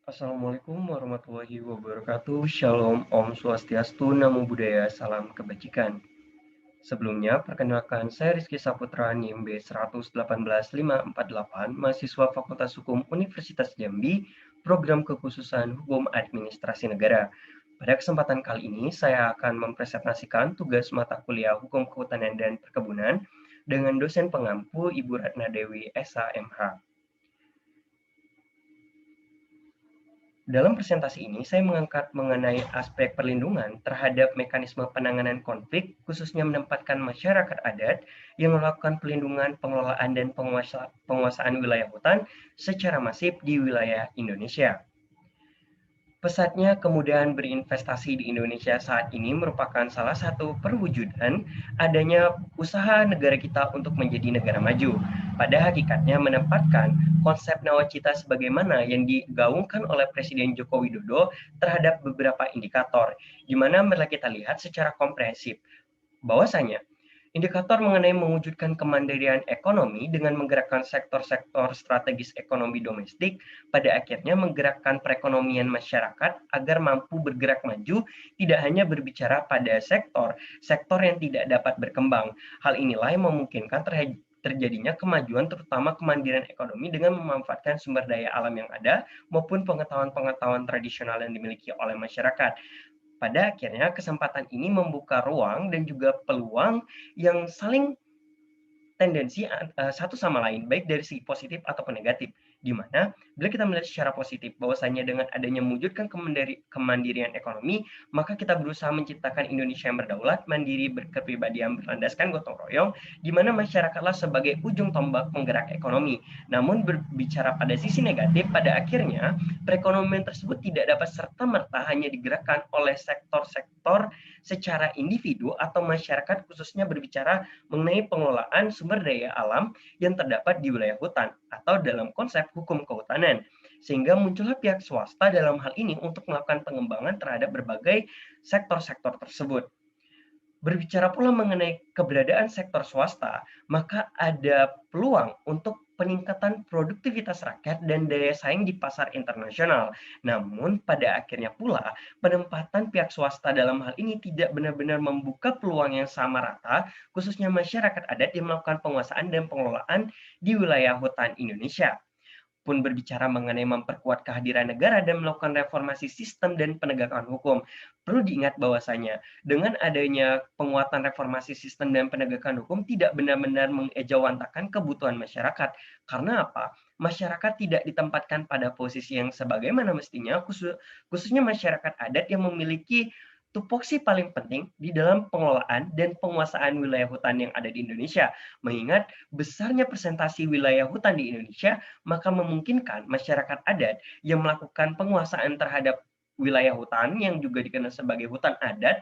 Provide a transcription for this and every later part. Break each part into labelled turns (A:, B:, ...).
A: Assalamualaikum warahmatullahi wabarakatuh. Shalom, Om Swastiastu, Namo Buddhaya, salam kebajikan. Sebelumnya, perkenalkan saya Rizky Saputra, NIM B118548, mahasiswa Fakultas Hukum Universitas Jambi, program kekhususan Hukum Administrasi Negara. Pada kesempatan kali ini, saya akan mempresentasikan tugas mata kuliah Hukum Kehutanan dan Perkebunan dengan dosen pengampu Ibu Ratna Dewi SH MH. Dalam presentasi ini, saya mengangkat mengenai aspek perlindungan terhadap mekanisme penanganan konflik, khususnya menempatkan masyarakat adat yang melakukan pelindungan, pengelolaan, dan penguasaan wilayah hutan secara masif di wilayah Indonesia. Pesatnya kemudahan berinvestasi di Indonesia saat ini merupakan salah satu perwujudan adanya usaha negara kita untuk menjadi negara maju. Pada hakikatnya menempatkan konsep nawacita sebagaimana yang digaungkan oleh Presiden Joko Widodo terhadap beberapa indikator, di mana mari kita lihat secara komprehensif bahwasanya indikator mengenai mewujudkan kemandirian ekonomi dengan menggerakkan sektor-sektor strategis ekonomi domestik pada akhirnya menggerakkan perekonomian masyarakat agar mampu bergerak maju, tidak hanya berbicara pada sektor yang tidak dapat berkembang. Hal inilah yang memungkinkan terjadinya kemajuan terutama kemandirian ekonomi dengan memanfaatkan sumber daya alam yang ada maupun pengetahuan-pengetahuan tradisional yang dimiliki oleh masyarakat. Pada akhirnya kesempatan ini membuka ruang dan juga peluang yang saling tendensi satu sama lain, baik dari segi positif ataupun negatif. Di mana bila kita melihat secara positif bahwasanya dengan adanya mewujudkan kemandirian ekonomi, maka kita berusaha menciptakan Indonesia yang berdaulat, mandiri, berkepribadian, berlandaskan gotong royong, di mana masyarakatlah sebagai ujung tombak penggerak ekonomi. Namun berbicara pada sisi negatif, pada akhirnya perekonomian tersebut tidak dapat serta-merta hanya digerakkan oleh sektor-sektor secara individu atau masyarakat, khususnya berbicara mengenai pengelolaan sumber daya alam yang terdapat di wilayah hutan atau dalam konsep hukum kehutanan. Sehingga muncullah pihak swasta dalam hal ini untuk melakukan pengembangan terhadap berbagai sektor-sektor tersebut. Berbicara pula mengenai keberadaan sektor swasta, maka ada peluang untuk peningkatan produktivitas rakyat dan daya saing di pasar internasional. Namun, pada akhirnya pula, penempatan pihak swasta dalam hal ini tidak benar-benar membuka peluang yang sama rata, khususnya masyarakat adat yang melakukan penguasaan dan pengelolaan di wilayah hutan Indonesia. Pun berbicara mengenai memperkuat kehadiran negara dan melakukan reformasi sistem dan penegakan hukum. Perlu diingat bahwasanya dengan adanya penguatan reformasi sistem dan penegakan hukum tidak benar-benar mengejawantakan kebutuhan masyarakat. Karena apa? Masyarakat tidak ditempatkan pada posisi yang sebagaimana mestinya, khususnya masyarakat adat yang memiliki tupoksi paling penting di dalam pengelolaan dan penguasaan wilayah hutan yang ada di Indonesia. Mengingat besarnya presentasi wilayah hutan di Indonesia, maka memungkinkan masyarakat adat yang melakukan penguasaan terhadap wilayah hutan yang juga dikenal sebagai hutan adat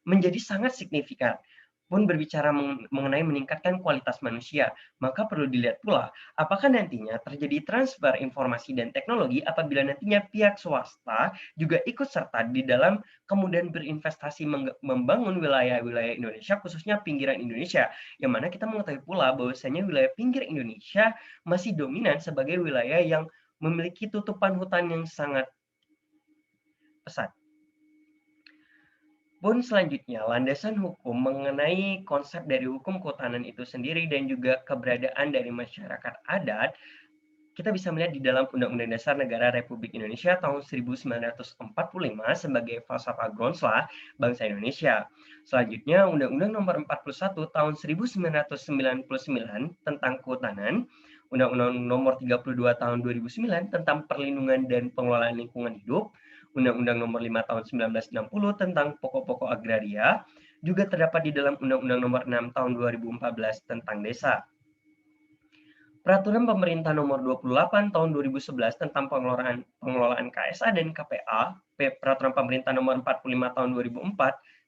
A: menjadi sangat signifikan. Pun berbicara mengenai meningkatkan kualitas manusia, maka perlu dilihat pula apakah nantinya terjadi transfer informasi dan teknologi apabila nantinya pihak swasta juga ikut serta di dalam kemudian berinvestasi membangun wilayah-wilayah Indonesia, khususnya pinggiran Indonesia, yang mana kita mengetahui pula bahwasanya wilayah pinggir Indonesia masih dominan sebagai wilayah yang memiliki tutupan hutan yang sangat pesat. Pun selanjutnya, landasan hukum mengenai konsep dari hukum kehutanan itu sendiri dan juga keberadaan dari masyarakat adat, kita bisa melihat di dalam Undang-Undang Dasar Negara Republik Indonesia tahun 1945 sebagai falsafah Groundslah bangsa Indonesia. Selanjutnya, Undang-Undang Nomor 41 tahun 1999 tentang Kehutanan, Undang-Undang Nomor 32 tahun 2009 tentang Perlindungan dan Pengelolaan Lingkungan Hidup, Undang-Undang Nomor 5 tahun 1960 tentang Pokok-pokok Agraria, juga terdapat di dalam Undang-Undang Nomor 6 tahun 2014 tentang Desa. Peraturan Pemerintah Nomor 28 tahun 2011 tentang pengelolaan KSA dan KPA, Peraturan Pemerintah Nomor 45 tahun 2004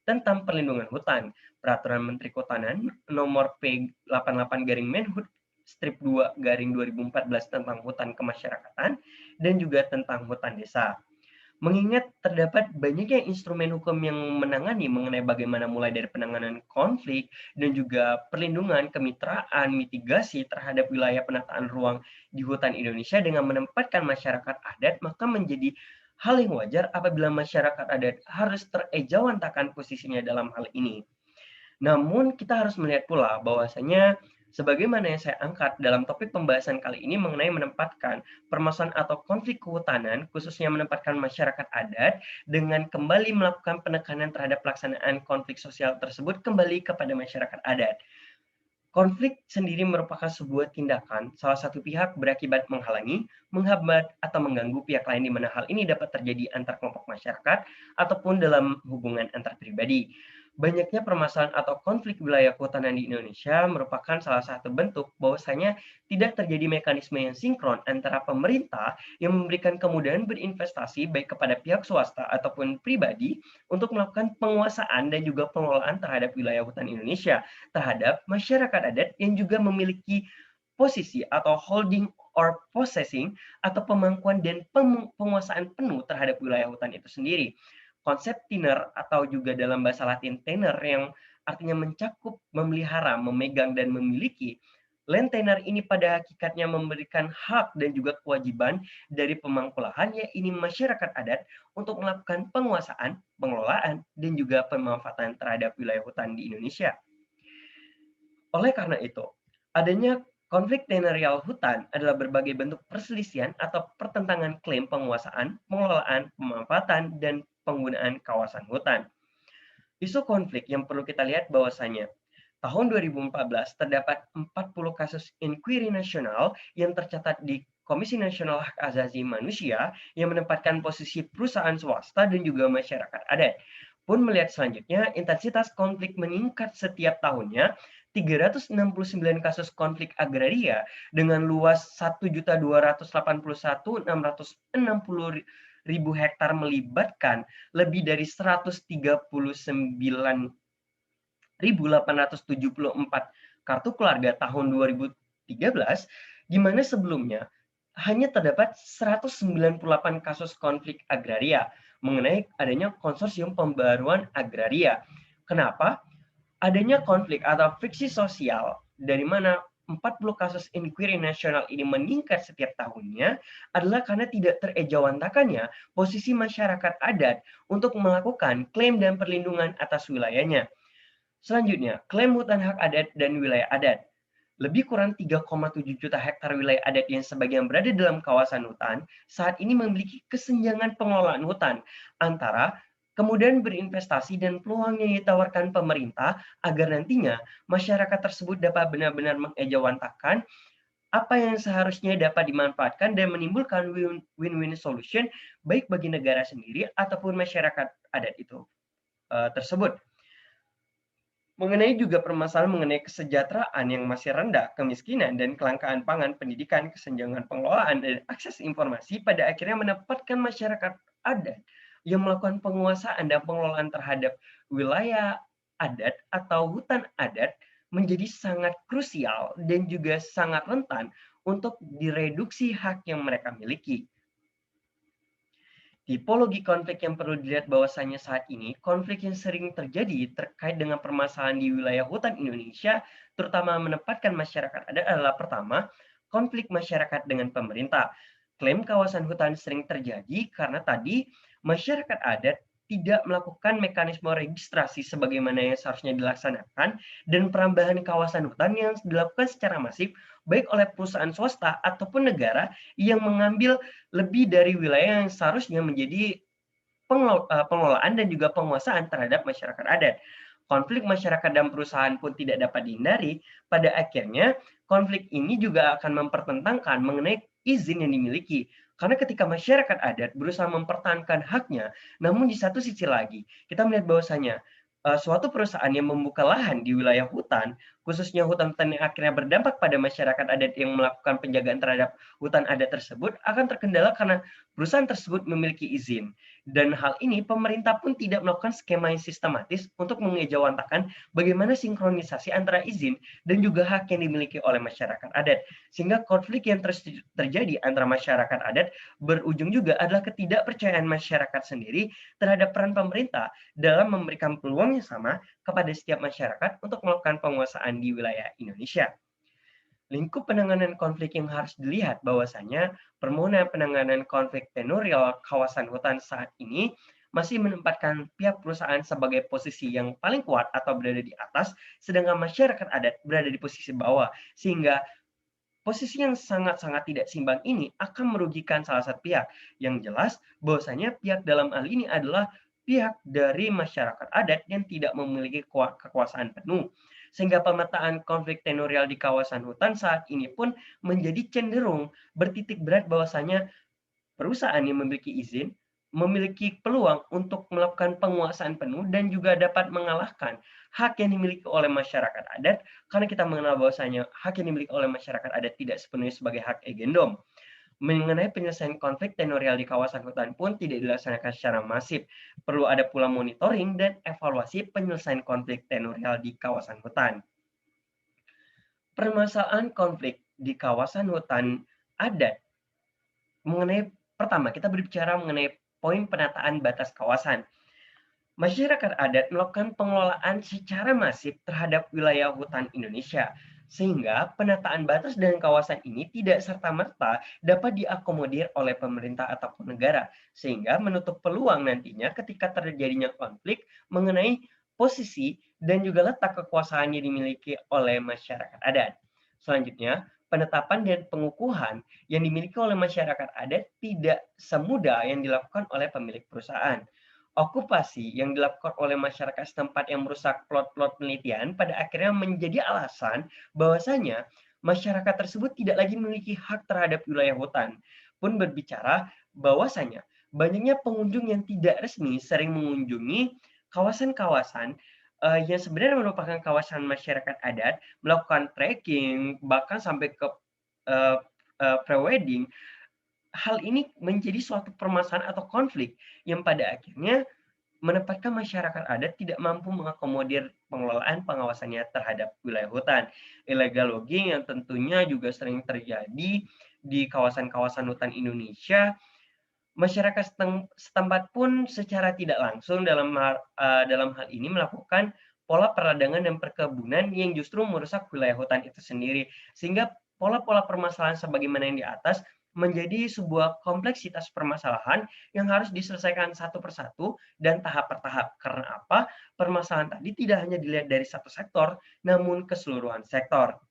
A: tentang perlindungan hutan, Peraturan Menteri Kehutanan Nomor P88 garing Menhub strip 2 garing 2014 tentang hutan kemasyarakatan, dan juga tentang hutan desa. Mengingat terdapat banyaknya instrumen hukum yang menangani mengenai bagaimana mulai dari penanganan konflik dan juga perlindungan, kemitraan, mitigasi terhadap wilayah penataan ruang di hutan Indonesia dengan menempatkan masyarakat adat, maka menjadi hal yang wajar apabila masyarakat adat harus terejawantahkan posisinya dalam hal ini. Namun kita harus melihat pula bahwasanya sebagaimana yang saya angkat dalam topik pembahasan kali ini mengenai menempatkan permasalahan atau konflik kehutanan, khususnya menempatkan masyarakat adat dengan kembali melakukan penekanan terhadap pelaksanaan konflik sosial tersebut kembali kepada masyarakat adat. Konflik sendiri merupakan sebuah tindakan salah satu pihak berakibat menghalangi, menghambat, atau mengganggu pihak lain di mana hal ini dapat terjadi antar kelompok masyarakat ataupun dalam hubungan antar pribadi. Banyaknya permasalahan atau konflik wilayah kehutanan di Indonesia merupakan salah satu bentuk bahwasanya tidak terjadi mekanisme yang sinkron antara pemerintah yang memberikan kemudahan berinvestasi baik kepada pihak swasta ataupun pribadi untuk melakukan penguasaan dan juga pengelolaan terhadap wilayah hutan Indonesia terhadap masyarakat adat yang juga memiliki posisi atau holding or possessing atau pemangkuan dan penguasaan penuh terhadap wilayah hutan itu sendiri. Konsep tenure atau juga dalam bahasa Latin tenure yang artinya mencakup, memelihara, memegang, dan memiliki. Land tenure ini pada hakikatnya memberikan hak dan juga kewajiban dari pemangku lahan, yaitu masyarakat adat, untuk melakukan penguasaan, pengelolaan, dan juga pemanfaatan terhadap wilayah hutan di Indonesia. Oleh karena itu, adanya konflik tenurial hutan adalah berbagai bentuk perselisihan atau pertentangan klaim penguasaan, pengelolaan, pemanfaatan, dan penggunaan kawasan hutan. Isu konflik yang perlu kita lihat bahwasanya tahun 2014 terdapat 40 kasus inquiry nasional yang tercatat di Komisi Nasional Hak Asasi Manusia yang menempatkan posisi perusahaan swasta dan juga masyarakat adat. Pun melihat selanjutnya, intensitas konflik meningkat setiap tahunnya, 369 kasus konflik agraria dengan luas 1.281.660 hektar melibatkan lebih dari 139.874 kartu keluarga tahun 2013, di mana sebelumnya hanya terdapat 198 kasus konflik agraria mengenai adanya konsorsium pembaruan agraria. Kenapa? Adanya konflik atau friksi sosial dari mana 40 kasus inquiry nasional ini meningkat setiap tahunnya adalah karena tidak terejawantahkannya posisi masyarakat adat untuk melakukan klaim dan perlindungan atas wilayahnya. Selanjutnya, klaim hutan hak adat dan wilayah adat. Lebih kurang 3,7 juta hektar wilayah adat yang sebagian berada dalam kawasan hutan saat ini memiliki kesenjangan pengelolaan hutan antara kemudian berinvestasi dan peluang yang ditawarkan pemerintah agar nantinya masyarakat tersebut dapat benar-benar mengejawantahkan apa yang seharusnya dapat dimanfaatkan dan menimbulkan win-win solution baik bagi negara sendiri ataupun masyarakat adat itu tersebut. Mengenai juga permasalahan mengenai kesejahteraan yang masih rendah, kemiskinan, dan kelangkaan pangan, pendidikan, kesenjangan pengelolaan, dan akses informasi pada akhirnya menempatkan masyarakat adat yang melakukan penguasaan dan pengelolaan terhadap wilayah adat atau hutan adat menjadi sangat krusial dan juga sangat rentan untuk direduksi hak yang mereka miliki. Tipologi konflik yang perlu dilihat bahwasanya saat ini, konflik yang sering terjadi terkait dengan permasalahan di wilayah hutan Indonesia, terutama menempatkan masyarakat adat adalah pertama, konflik masyarakat dengan pemerintah. Klaim kawasan hutan sering terjadi karena tadi masyarakat adat tidak melakukan mekanisme registrasi sebagaimana yang seharusnya dilaksanakan dan perambahan kawasan hutan yang dilakukan secara masif baik oleh perusahaan swasta ataupun negara yang mengambil lebih dari wilayah yang seharusnya menjadi pengelolaan dan juga penguasaan terhadap masyarakat adat. Konflik masyarakat dan perusahaan pun tidak dapat dihindari. Pada akhirnya, konflik ini juga akan mempertentangkan mengenai izin yang dimiliki. Karena ketika masyarakat adat berusaha mempertahankan haknya, namun di satu sisi lagi, kita melihat bahwasanya suatu perusahaan yang membuka lahan di wilayah hutan, khususnya hutan-hutan yang akhirnya berdampak pada masyarakat adat yang melakukan penjagaan terhadap hutan adat tersebut akan terkendala karena perusahaan tersebut memiliki izin. Dan hal ini pemerintah pun tidak melakukan skema yang sistematis untuk mengejawantakan bagaimana sinkronisasi antara izin dan juga hak yang dimiliki oleh masyarakat adat. Sehingga konflik yang terjadi antara masyarakat adat berujung juga adalah ketidakpercayaan masyarakat sendiri terhadap peran pemerintah dalam memberikan peluang yang sama kepada setiap masyarakat untuk melakukan penguasaan di wilayah Indonesia. Lingkup penanganan konflik yang harus dilihat bahwasanya permohonan penanganan konflik tenurial kawasan hutan saat ini masih menempatkan pihak perusahaan sebagai posisi yang paling kuat atau berada di atas, sedangkan masyarakat adat berada di posisi bawah, sehingga posisi yang sangat-sangat tidak seimbang ini akan merugikan salah satu pihak. Yang jelas bahwasanya pihak dalam hal ini adalah pihak dari masyarakat adat yang tidak memiliki kekuasaan penuh. Sehingga pemetaan konflik tenurial di kawasan hutan saat ini pun menjadi cenderung bertitik berat bahwasanya perusahaan yang memiliki izin memiliki peluang untuk melakukan penguasaan penuh dan juga dapat mengalahkan hak yang dimiliki oleh masyarakat adat, karena kita mengenal bahwasanya hak yang dimiliki oleh masyarakat adat tidak sepenuhnya sebagai hak agendom. Mengenai penyelesaian konflik tenurial di kawasan hutan pun tidak dilaksanakan secara masif. Perlu ada pula monitoring dan evaluasi penyelesaian konflik tenurial di kawasan hutan. Permasalahan konflik di kawasan hutan adat mengenai pertama, kita berbicara mengenai poin penataan batas kawasan. Masyarakat adat melakukan pengelolaan secara masif terhadap wilayah hutan Indonesia, sehingga penataan batas dan kawasan ini tidak serta-merta dapat diakomodir oleh pemerintah ataupun negara, sehingga menutup peluang nantinya ketika terjadinya konflik mengenai posisi dan juga letak kekuasaan yang dimiliki oleh masyarakat adat. Selanjutnya, penetapan dan pengukuhan yang dimiliki oleh masyarakat adat tidak semudah yang dilakukan oleh pemilik perusahaan. Okupasi yang dilakukan oleh masyarakat setempat yang merusak plot-plot penelitian pada akhirnya menjadi alasan bahwasanya masyarakat tersebut tidak lagi memiliki hak terhadap wilayah hutan. Pun berbicara bahwasanya banyaknya pengunjung yang tidak resmi sering mengunjungi kawasan-kawasan yang sebenarnya merupakan kawasan masyarakat adat, melakukan trekking, bahkan sampai ke uh, pre-wedding. Hal ini menjadi suatu permasalahan atau konflik yang pada akhirnya menempatkan masyarakat adat tidak mampu mengakomodir pengelolaan pengawasannya terhadap wilayah hutan. Illegal logging yang tentunya juga sering terjadi di kawasan-kawasan hutan Indonesia, masyarakat setempat pun secara tidak langsung dalam hal ini melakukan pola perladangan dan perkebunan yang justru merusak wilayah hutan itu sendiri. Sehingga pola-pola permasalahan sebagaimana yang di atas menjadi sebuah kompleksitas permasalahan yang harus diselesaikan satu persatu dan tahap per tahap. Karena apa? Permasalahan tadi tidak hanya dilihat dari satu sektor, namun keseluruhan sektor.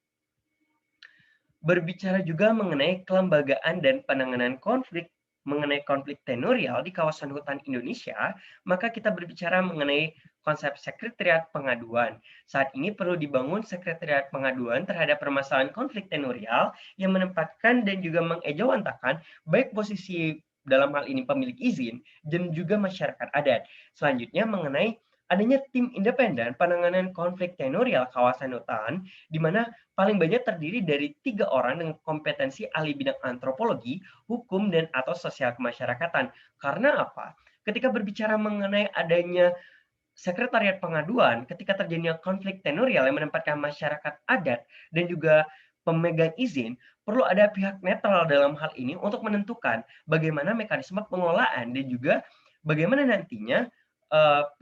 A: Berbicara juga mengenai kelembagaan dan penanganan konflik mengenai konflik tenurial di kawasan hutan Indonesia, maka kita berbicara mengenai konsep sekretariat pengaduan. Saat ini perlu dibangun sekretariat pengaduan terhadap permasalahan konflik tenurial yang menempatkan dan juga mengejawantakan baik posisi dalam hal ini pemilik izin dan juga masyarakat adat. Selanjutnya mengenai adanya tim independen penanganan konflik tenurial kawasan hutan, di mana paling banyak terdiri dari 3 orang dengan kompetensi ahli bidang antropologi, hukum, dan atau sosial kemasyarakatan. Karena apa? Ketika berbicara mengenai adanya sekretariat pengaduan, ketika terjadinya konflik tenurial yang menempatkan masyarakat adat dan juga pemegang izin, perlu ada pihak netral dalam hal ini untuk menentukan bagaimana mekanisme pengelolaan dan juga bagaimana nantinya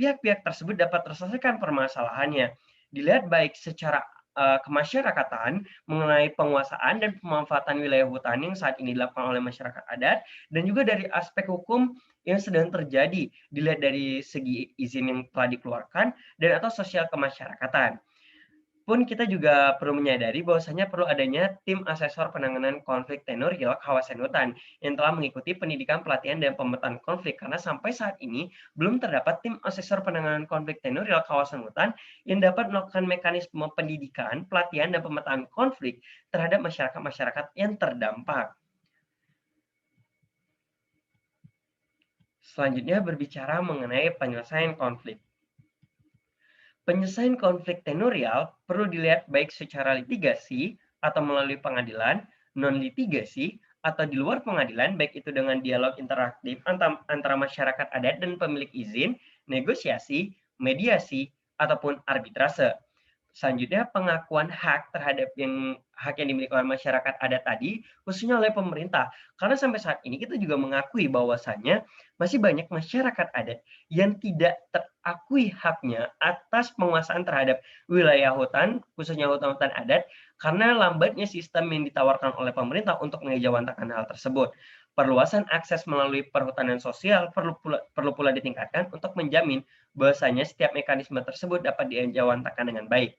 A: pihak-pihak tersebut dapat terselesaikan permasalahannya. Dilihat baik secara kemasyarakatan mengenai penguasaan dan pemanfaatan wilayah hutan yang saat ini dilakukan oleh masyarakat adat, dan juga dari aspek hukum yang sedang terjadi, dilihat dari segi izin yang telah dikeluarkan dan atau sosial kemasyarakatan. Pun kita juga perlu menyadari bahwasanya perlu adanya tim asesor penanganan konflik tenurial kawasan hutan yang telah mengikuti pendidikan, pelatihan, dan pemetaan konflik, karena sampai saat ini belum terdapat tim asesor penanganan konflik tenurial kawasan hutan yang dapat melakukan mekanisme pendidikan, pelatihan, dan pemetaan konflik terhadap masyarakat-masyarakat yang terdampak. Selanjutnya berbicara mengenai penyelesaian konflik. Penyelesaian konflik tenurial perlu dilihat baik secara litigasi atau melalui pengadilan, non-litigasi, atau di luar pengadilan, baik itu dengan dialog interaktif antara masyarakat adat dan pemilik izin, negosiasi, mediasi, ataupun arbitrase. Selanjutnya, pengakuan hak terhadap hak yang dimiliki oleh masyarakat adat tadi, khususnya oleh pemerintah. Karena sampai saat ini kita juga mengakui bahwasannya masih banyak masyarakat adat yang tidak terakui haknya atas penguasaan terhadap wilayah hutan, khususnya hutan-hutan adat, karena lambatnya sistem yang ditawarkan oleh pemerintah untuk mengejawantahkan hal tersebut. Perluasan akses melalui perhutanan sosial perlu pula ditingkatkan untuk menjamin bahwasanya setiap mekanisme tersebut dapat diejawantahkan dengan baik.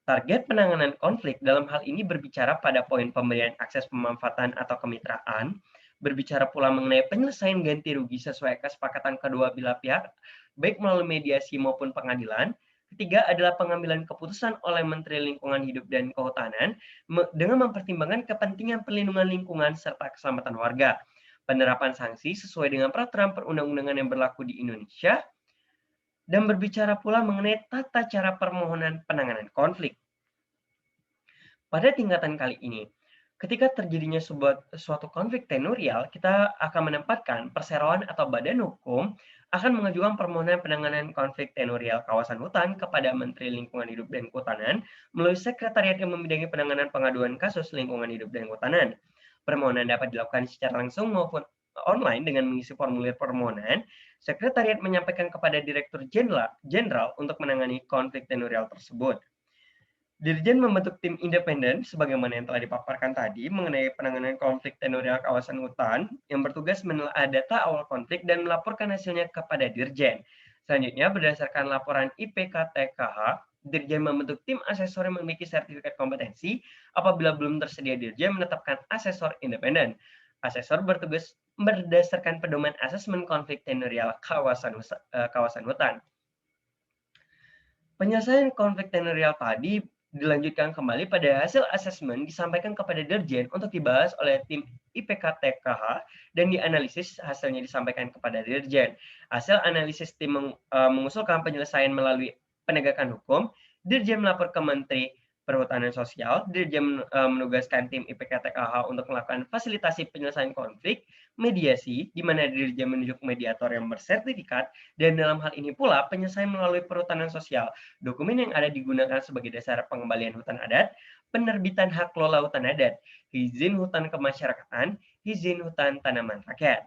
A: Target penanganan konflik dalam hal ini berbicara pada poin pemberian akses pemanfaatan atau kemitraan, berbicara pula mengenai penyelesaian ganti rugi sesuai kesepakatan kedua belah pihak, baik melalui mediasi maupun pengadilan. Ketiga adalah pengambilan keputusan oleh Menteri Lingkungan Hidup dan Kehutanan dengan mempertimbangkan kepentingan perlindungan lingkungan serta keselamatan warga. Penerapan sanksi sesuai dengan peraturan perundang-undangan yang berlaku di Indonesia, dan berbicara pula mengenai tata cara permohonan penanganan konflik. Pada tingkatan kali ini, ketika terjadinya suatu konflik tenurial, kita akan menempatkan perseroan atau badan hukum akan mengajukan permohonan penanganan konflik tenurial kawasan hutan kepada Menteri Lingkungan Hidup dan Kehutanan melalui sekretariat yang membidangi penanganan pengaduan kasus lingkungan hidup dan kehutanan. Permohonan dapat dilakukan secara langsung maupun online dengan mengisi formulir permohonan. Sekretariat menyampaikan kepada Direktur Jenderal untuk menangani konflik tenurial tersebut. Dirjen membentuk tim independen sebagaimana yang telah dipaparkan tadi mengenai penanganan konflik tenurial kawasan hutan yang bertugas menelaah data awal konflik dan melaporkan hasilnya kepada Dirjen. Selanjutnya, berdasarkan laporan IPK-TKH, Dirjen membentuk tim asesor yang memiliki sertifikat kompetensi. Apabila belum tersedia Dirjen menetapkan asesor independen. Asesor bertugas berdasarkan pedoman asesmen konflik tenurial kawasan hutan. Penyelesaian konflik tenurial tadi dilanjutkan kembali pada hasil asesmen disampaikan kepada Dirjen untuk dibahas oleh tim IPK-TKH dan dianalisis hasilnya disampaikan kepada Dirjen. Hasil analisis tim mengusulkan penyelesaian melalui penegakan hukum, Dirjen melapor ke Menteri Perhutanan Sosial, Dirjen menugaskan tim IPK-TKH untuk melakukan fasilitasi penyelesaian konflik, mediasi, di mana Dirjen menunjuk mediator yang bersertifikat, dan dalam hal ini pula penyelesaian melalui perhutanan sosial. Dokumen yang ada digunakan sebagai dasar pengembalian hutan adat, penerbitan hak kelola hutan adat, izin hutan kemasyarakatan, izin hutan tanaman rakyat.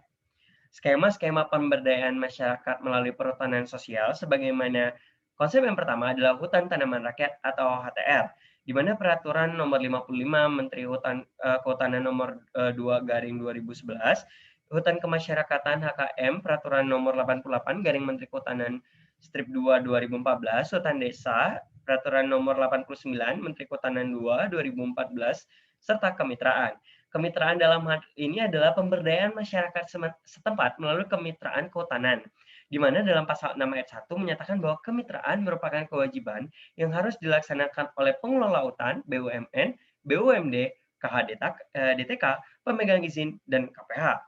A: Skema-skema pemberdayaan masyarakat melalui perhutanan sosial sebagaimana konsep yang pertama adalah hutan tanaman rakyat atau HTR, di mana peraturan nomor 55 Menteri Kehutanan nomor 2/2011, hutan kemasyarakatan HKM peraturan nomor 88 Menteri Kehutanan strip 2 2014, hutan desa peraturan nomor 89 Menteri Kehutanan 2 2014, serta kemitraan. Kemitraan dalam hal ini adalah pemberdayaan masyarakat setempat melalui kemitraan kehutanan, di mana dalam pasal 6 ayat 1 menyatakan bahwa kemitraan merupakan kewajiban yang harus dilaksanakan oleh pengelola hutan, BUMN, BUMD, DTK, pemegang izin, dan KPH.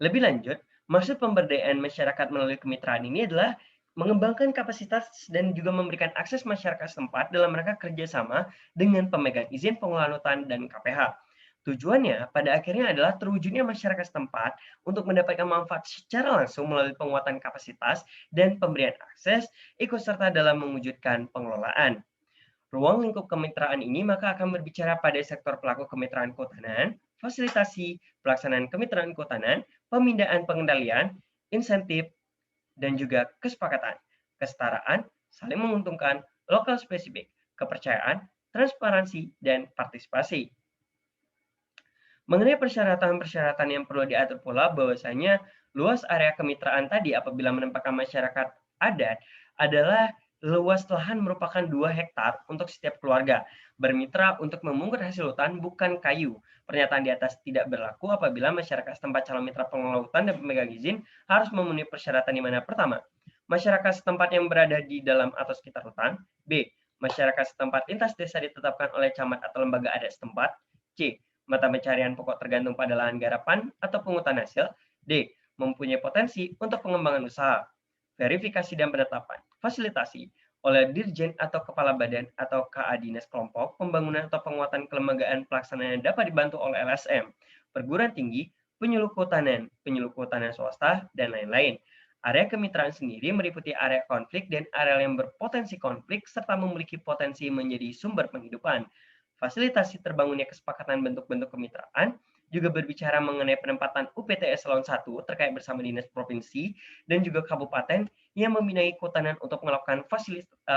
A: Lebih lanjut, maksud pemberdayaan masyarakat melalui kemitraan ini adalah mengembangkan kapasitas dan juga memberikan akses masyarakat setempat dalam rangka kerjasama dengan pemegang izin pengelolaan hutan dan KPH. Tujuannya pada akhirnya adalah terwujudnya masyarakat setempat untuk mendapatkan manfaat secara langsung melalui penguatan kapasitas dan pemberian akses ikut serta dalam mewujudkan pengelolaan. Ruang lingkup kemitraan ini maka akan berbicara pada sektor pelaku kemitraan kehutanan, fasilitasi pelaksanaan kemitraan kehutanan, pemindahan pengendalian, insentif, dan juga kesepakatan, kesetaraan, saling menguntungkan, lokal spesifik, kepercayaan, transparansi, dan partisipasi. Mengenai persyaratan-persyaratan yang perlu diatur pula bahwasanya luas area kemitraan tadi apabila menempatkan masyarakat adat adalah luas lahan merupakan 2 hektar untuk setiap keluarga. Bermitra untuk memungut hasil hutan bukan kayu. Pernyataan di atas tidak berlaku apabila masyarakat setempat calon mitra pengelola hutan dan pemegang izin harus memenuhi persyaratan di mana pertama, masyarakat setempat yang berada di dalam atau sekitar hutan. B. Masyarakat setempat lintas desa ditetapkan oleh camat atau lembaga adat setempat. C. Mata pencarian pokok tergantung pada lahan garapan atau pungutan hasil. D. Mempunyai potensi untuk pengembangan usaha. verifikasi dan penetapan, fasilitasi oleh Dirjen atau Kepala Badan atau KA Dinas Kelompok, pembangunan atau penguatan kelembagaan pelaksanaan dapat dibantu oleh LSM, perguruan tinggi, penyuluh kehutanan swasta, dan lain-lain. Area kemitraan sendiri meliputi area konflik dan area yang berpotensi konflik serta memiliki potensi menjadi sumber penghidupan. Fasilitasi terbangunnya kesepakatan bentuk-bentuk kemitraan juga berbicara mengenai penempatan UPT Eselon 1 terkait bersama dinas provinsi dan juga kabupaten yang membinai kehutanan untuk melakukan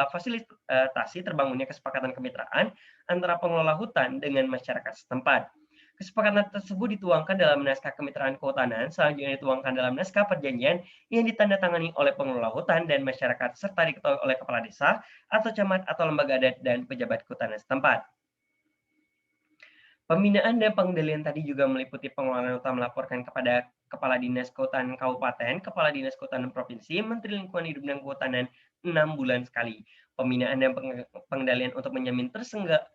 A: fasilitasi terbangunnya kesepakatan kemitraan antara pengelola hutan dengan masyarakat setempat. Kesepakatan tersebut dituangkan dalam naskah kemitraan kehutanan, selanjutnya dituangkan dalam naskah perjanjian yang ditandatangani oleh pengelola hutan dan masyarakat serta diketahui oleh kepala desa atau camat atau lembaga adat dan pejabat kehutanan setempat. Pembinaan dan pengendalian tadi juga meliputi pengelolaan hutan melaporkan kepada Kepala Dinas Kehutanan Kabupaten, Kepala Dinas Kehutanan Provinsi, Menteri Lingkungan Hidup dan Kehutanan 6 bulan sekali. Pembinaan dan pengendalian untuk menjamin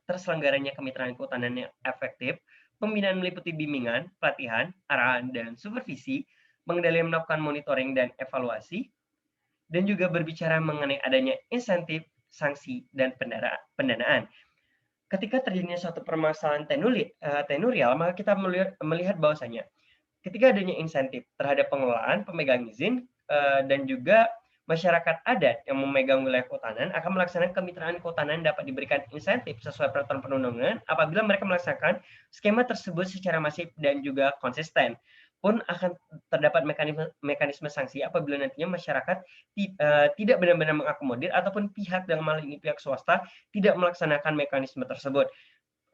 A: terselenggaranya kemitraan kehutanan yang efektif. Pembinaan meliputi bimbingan, pelatihan, arahan, dan supervisi. Pengendalian melakukan monitoring dan evaluasi. Dan juga berbicara mengenai adanya insentif, sanksi, dan pendanaan. Ketika terjadinya suatu permasalahan tenurial, maka kita melihat bahwasanya ketika adanya insentif terhadap pengelolaan, pemegang izin, dan juga masyarakat adat yang memegang wilayah kehutanan akan melaksanakan kemitraan kehutanan dapat diberikan insentif sesuai peraturan perundang-undangan apabila mereka melaksanakan skema tersebut secara masif dan juga konsisten. Pun akan terdapat mekanisme sanksi apabila nantinya masyarakat tidak benar-benar mengakomodir ataupun pihak dalam hal ini pihak swasta tidak melaksanakan mekanisme tersebut.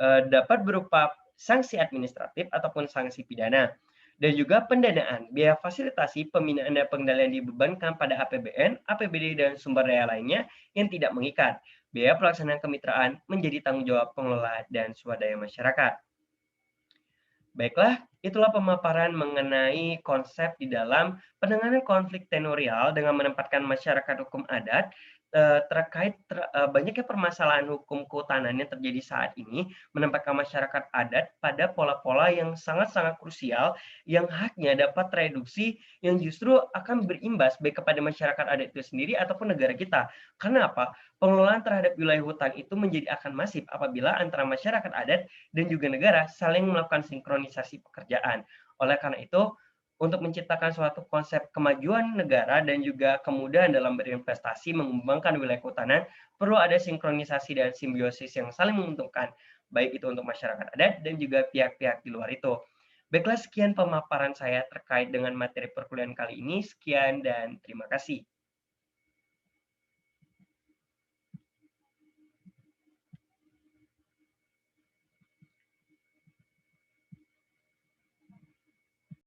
A: Dapat berupa sanksi administratif ataupun sanksi pidana. Dan juga pendanaan, biaya fasilitasi, pembinaan dan pengendalian dibebankan pada APBN, APBD, dan sumber daya lainnya yang tidak mengikat. Biaya pelaksanaan kemitraan menjadi tanggung jawab pengelola dan swadaya masyarakat. Baiklah, itulah pemaparan mengenai konsep di dalam penanganan konflik tenurial dengan menempatkan masyarakat hukum adat terkait banyaknya permasalahan hukum kehutanan yang terjadi saat ini, menempatkan masyarakat adat pada pola-pola yang sangat-sangat krusial yang haknya dapat tereduksi yang justru akan berimbas baik kepada masyarakat adat itu sendiri ataupun negara kita. Karena apa? Pengelolaan terhadap wilayah hutan itu menjadi akan masif apabila antara masyarakat adat dan juga negara saling melakukan sinkronisasi pekerjaan. Oleh karena itu, untuk menciptakan suatu konsep kemajuan negara dan juga kemudahan dalam berinvestasi mengembangkan wilayah kehutanan, perlu ada sinkronisasi dan simbiosis yang saling menguntungkan, baik itu untuk masyarakat adat dan juga pihak-pihak di luar itu. Baiklah, sekian pemaparan saya terkait dengan materi perkuliahan kali ini. Sekian dan terima kasih.